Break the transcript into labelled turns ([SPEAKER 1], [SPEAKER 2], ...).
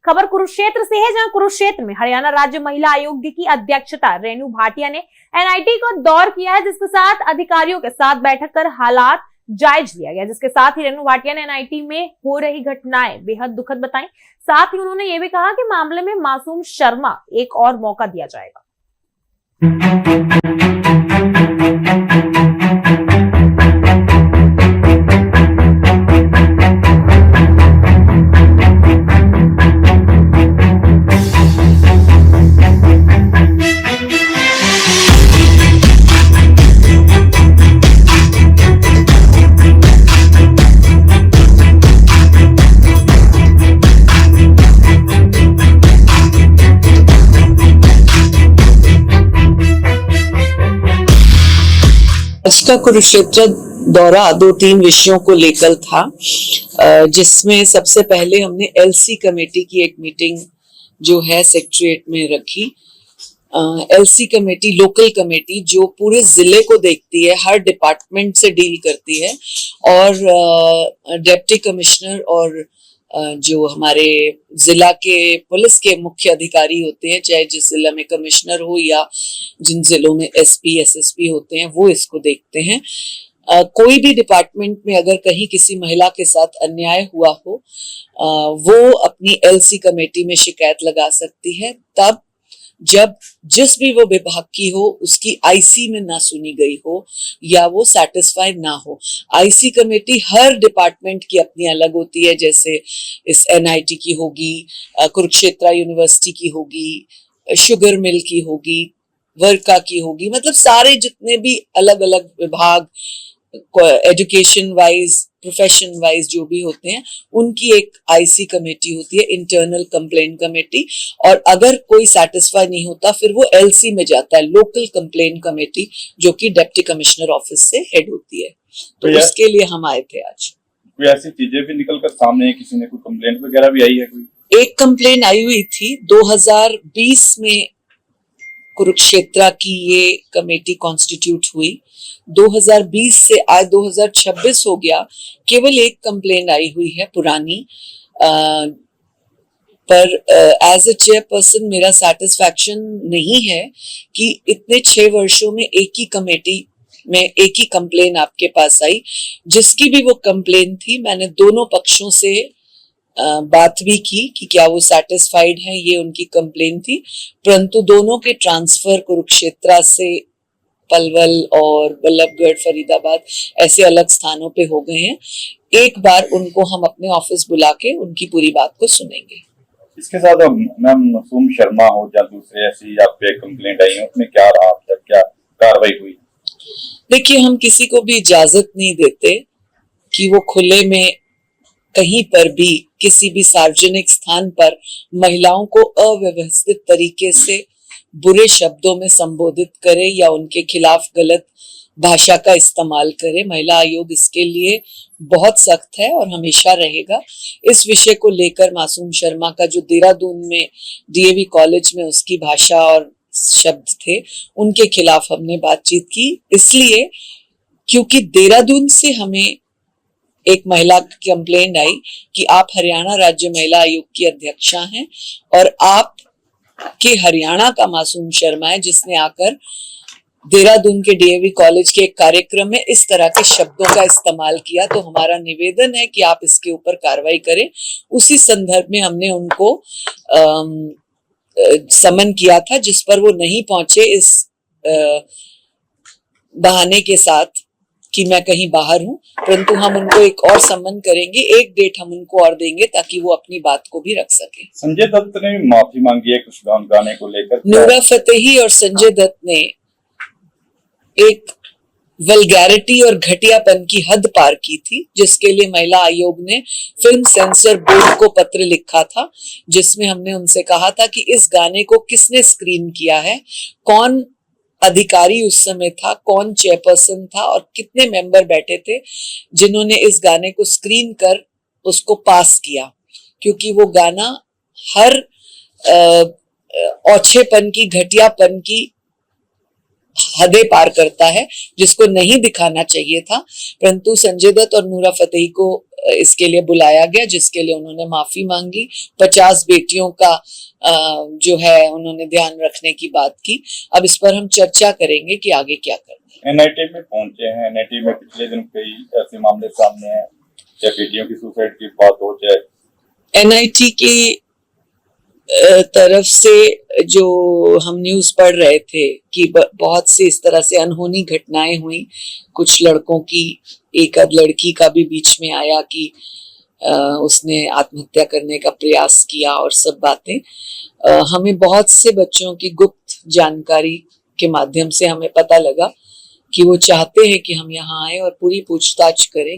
[SPEAKER 1] खबर कुरुक्षेत्र से है, जहां कुरुक्षेत्र में हरियाणा राज्य महिला आयोग की अध्यक्षता रेणु भाटिया ने एनआईटी को दौर किया है, जिसके साथ अधिकारियों के साथ बैठक कर हालात जायज लिया गया। जिसके साथ ही रेणु भाटिया ने एनआईटी में हो रही घटनाएं बेहद दुखद बताई। साथ ही उन्होंने ये भी कहा कि मामले में मासूम शर्मा एक और मौका दिया जाएगा।
[SPEAKER 2] आज का कुरुक्षेत्र दौरा 2-3 विषयों को लेकर था, जिसमें सबसे पहले हमने एलसी कमेटी की एक मीटिंग जो है सेक्रेटरीट में रखी। एलसी कमेटी लोकल कमेटी जो पूरे जिले को देखती है, हर डिपार्टमेंट से डील करती है, और डिप्टी कमिश्नर और जो हमारे जिला के पुलिस के मुख्य अधिकारी होते हैं, चाहे जिस जिला में कमिश्नर हो या जिन जिलों में एसपी एसएसपी होते हैं, वो इसको देखते हैं। कोई भी डिपार्टमेंट में अगर कहीं किसी महिला के साथ अन्याय हुआ हो, वो अपनी एलसी कमेटी में शिकायत लगा सकती है, तब जब जिस भी वो विभाग की हो उसकी आईसी में ना सुनी गई हो या वो सेटिस्फाइड ना हो। आईसी कमेटी हर डिपार्टमेंट की अपनी अलग होती है, जैसे इस एनआईटी की होगी, कुरुक्षेत्र यूनिवर्सिटी की होगी, शुगर मिल की होगी, वर्का की होगी, मतलब सारे जितने भी अलग अलग विभाग एजुकेशन वाइज प्रोफेशन वाइज जो भी होते हैं, उनकी एक आईसी कमेटी होती है, इंटरनल कंप्लेंट कमेटी। और अगर कोई सेटिस्फाई नहीं होता फिर वो एलसी में जाता है, लोकल कंप्लेंट कमेटी, जो कि डिप्टी कमिश्नर ऑफिस से हेड होती है। तो उसके लिए हम आए थे आज।
[SPEAKER 3] कोई ऐसी चीजें भी निकल कर सामने है, किसी ने कोई कंप्लेंट वगैरह भी आई है? कोई
[SPEAKER 2] एक कंप्लेंट आई हुई थी 2020 में, कुरुक्षेत्र की ये कमेटी कॉन्स्टिट्यूट हुई। 2020 से आज 2026 हो गया, केवल एक कंप्लेंट आई हुई है पुरानी, पर एज अ चेयरपर्सन मेरा सेटिस्फैक्शन नहीं है कि इतने 6 वर्षों में एक ही कमेटी में एक ही कंप्लेंट आपके पास आई। जिसकी भी वो कंप्लेंट थी, मैंने दोनों पक्षों से बात भी की कि क्या वो सेटिस्फाइड है, ये उनकी कंप्लेंट थी, परंतु दोनों के ट्रांसफर कुरुक्षेत्र से पलवल और बल्लभगढ़ फरीदाबाद ऐसे अलग स्थानों पे हो गए हैं। एक बार उनको हम अपने ऑफिस बुला के उनकी पूरी बात को सुनेंगे।
[SPEAKER 3] इसके साथ मैम मासूम शर्मा हो या दूसरे ऐसी आप पे कंप्लेंट आई है, उसमें क्या रहा, अब तक क्या कार्रवाई हुई?
[SPEAKER 2] देखिए, हम किसी को भी इजाजत नहीं देते कि वो खुले में कहीं पर भी किसी भी सार्वजनिक स्थान पर महिलाओं को अव्यवस्थित तरीके से बुरे शब्दों में संबोधित करे या उनके खिलाफ गलत भाषा का इस्तेमाल करे। महिला आयोग इसके लिए बहुत सख्त है और हमेशा रहेगा। इस विषय को लेकर मासूम शर्मा का जो देहरादून में डीएवी कॉलेज में उसकी भाषा और शब्द थे, उनके खिलाफ हमने बातचीत की, इसलिए क्योंकि देहरादून से हमें एक महिला की कंप्लेंट आई कि आप हरियाणा राज्य महिला आयोग की अध्यक्षा हैं और आप के हरियाणा का मासूम शर्मा है, जिसने आकर देहरादून के डीएवी कॉलेज के एक कार्यक्रम में इस तरह के शब्दों का इस्तेमाल किया। तो हमारा निवेदन है कि आप इसके ऊपर कार्रवाई करें। उसी संदर्भ में हमने उनको समन किया था, जिस पर वो नहीं पहुंचे इस बहाने के साथ कि मैं कहीं बाहर हूं, परंतु हम उनको एक और सम्मन करेंगे, एक डेट हम उनको और देंगे ताकि वो अपनी बात को भी रख सके।
[SPEAKER 3] संजय दत्त ने माफी मांगी है कुछ गाने को लेकर।
[SPEAKER 2] नूरा फतेही और संजय दत्त ने एक वल्गैरिटी और घटियापन की हद पार की थी, जिसके लिए महिला आयोग ने फिल्म सेंसर बोर्ड को पत्र लिखा था, जिसमें हमने उनसे कहा था कि इस गाने को किसने स्क्रीन किया है, कौन अधिकारी उस समय था, कौन चेयरपर्सन था और कितने मेंबर बैठे थे जिन्होंने इस गाने को स्क्रीन कर उसको पास किया। क्योंकि वो गाना हर औछेपन की, घटियापन की हदें पार करता है, जिसको नहीं दिखाना चाहिए था। परंतु संजय दत्त और नूरा फतेही को इसके लिए बुलाया गया, जिसके लिए उन्होंने माफी मांगी। 50 बेटियों का जो है उन्होंने ध्यान रखने की बात की। अब इस पर हम चर्चा करेंगे कि आगे क्या करना है।
[SPEAKER 3] एनआईटी में पहुंचे हैं। एनआईटी में पिछले दिन कई ऐसे मामले सामने हैं, चाहे बेटियों की सुसाइड की बात हो, चाहे
[SPEAKER 2] एनआईटी की तरफ से जो हम न्यूज पढ़ रहे थे कि बहुत सी इस तरह से अनहोनी घटनाएं हुई। कुछ लड़कों की, एक आध लड़की का भी बीच में आया कि उसने आत्महत्या करने का प्रयास किया और सब बातें। हमें बहुत से बच्चों की गुप्त जानकारी के माध्यम से हमें पता लगा कि वो चाहते हैं कि हम यहाँ आए और पूरी पूछताछ करें